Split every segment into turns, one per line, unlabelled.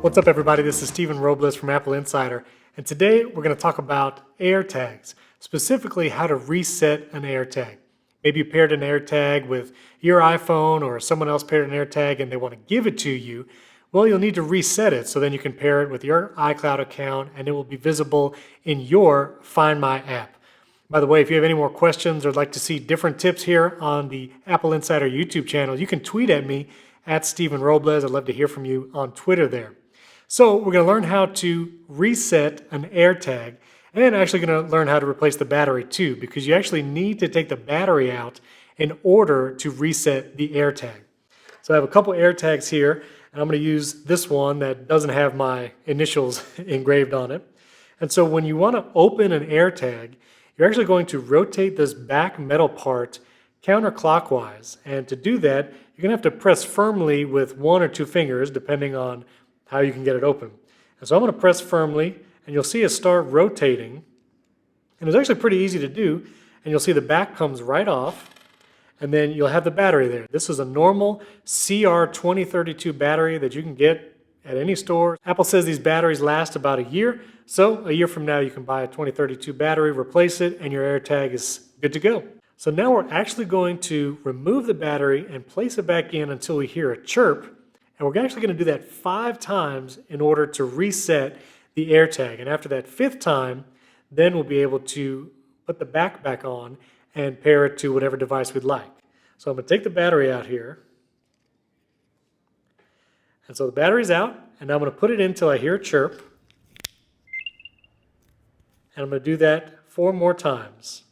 What's up, everybody? This is Steven Robles from Apple Insider, and today we're going to talk about AirTags, specifically how to reset an AirTag. Maybe you paired an AirTag with your iPhone or someone else paired an AirTag and they want to give it to you. Well, you'll need to reset it so then you can pair it with your iCloud account and it will be visible in your Find My app. By the way, if you have any more questions or would like to see different tips here on the Apple Insider YouTube channel, you can tweet at me at Steven Robles. I'd love to hear from you on Twitter there. So we're going to learn how to reset an AirTag and actually going to learn how to replace the battery too, because you actually need to take the battery out in order to reset the AirTag. So I have a couple AirTags here, and I'm going to use this one that doesn't have my initials engraved on it. And so when you want to open an AirTag, you're actually going to rotate this back metal part counterclockwise. And to do that, you're going to have to press firmly with one or two fingers, depending on how you can get it open. And so I'm going to press firmly, and you'll see it start rotating. And it's actually pretty easy to do. And you'll see the back comes right off, and then you'll have the battery there. This is a normal CR2032 battery that you can get at any store. Apple says these batteries last about a year. So a year from now, you can buy a 2032 battery, replace it, and your AirTag is good to go. So now we're actually going to remove the battery and place it back in until we hear a chirp. And we're actually going to do that 5 times in order to reset the AirTag. And after that 5th time, then we'll be able to put the back on and pair it to whatever device we'd like. So I'm going to take the battery out here. And so the battery's out, and I'm going to put it in until I hear a chirp. And I'm going to do that 4 more times.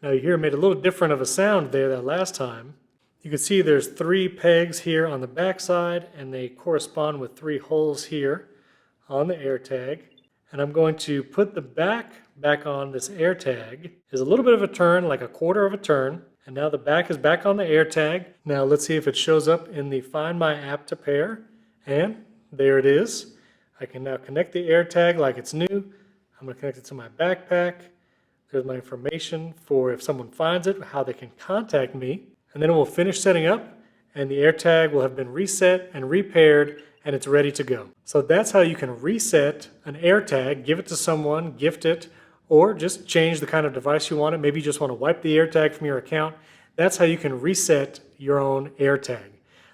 Now you hear it made a little different of a sound there that last time. You can see there's 3 pegs here on the back side, and they correspond with 3 holes here on the AirTag. And I'm going to put the back on this AirTag. There's a little bit of a turn, like a quarter of a turn. And now the back is back on the AirTag. Now let's see if it shows up in the Find My app to pair. And there it is. I can now connect the AirTag like it's new. I'm going to connect it to my backpack. There's my information for if someone finds it, how they can contact me. And then it will finish setting up, and the AirTag will have been reset and repaired, and it's ready to go. So that's how you can reset an AirTag, give it to someone, gift it, or just change the kind of device you want it. Maybe you just want to wipe the AirTag from your account. That's how you can reset your own AirTag.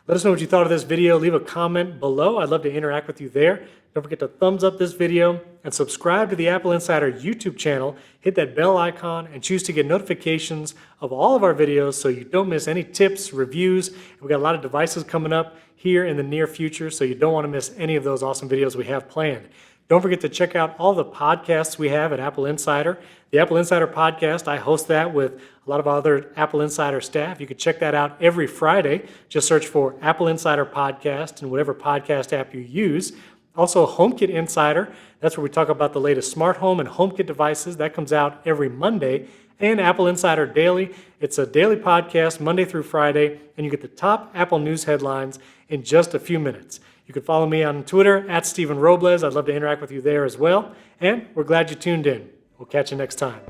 Let us know what you thought of this video. Leave a comment below. I'd love to interact with you there. Don't forget to thumbs up this video and subscribe to the Apple Insider YouTube channel. Hit that bell icon and choose to get notifications of all of our videos so you don't miss any tips, reviews. We've got a lot of devices coming up here in the near future, so you don't want to miss any of those awesome videos we have planned. Don't forget to check out all the podcasts we have at Apple Insider. The Apple Insider podcast, I host that with a lot of other Apple Insider staff. You can check that out every Friday. Just search for Apple Insider Podcast in whatever podcast app you use. Also, HomeKit Insider, that's where we talk about the latest smart home and HomeKit devices. That comes out every Monday. And Apple Insider Daily, it's a daily podcast Monday through Friday, and you get the top Apple news headlines in just a few minutes. You can follow me on Twitter at Steven Robles. I'd love to interact with you there as well. And we're glad you tuned in. We'll catch you next time.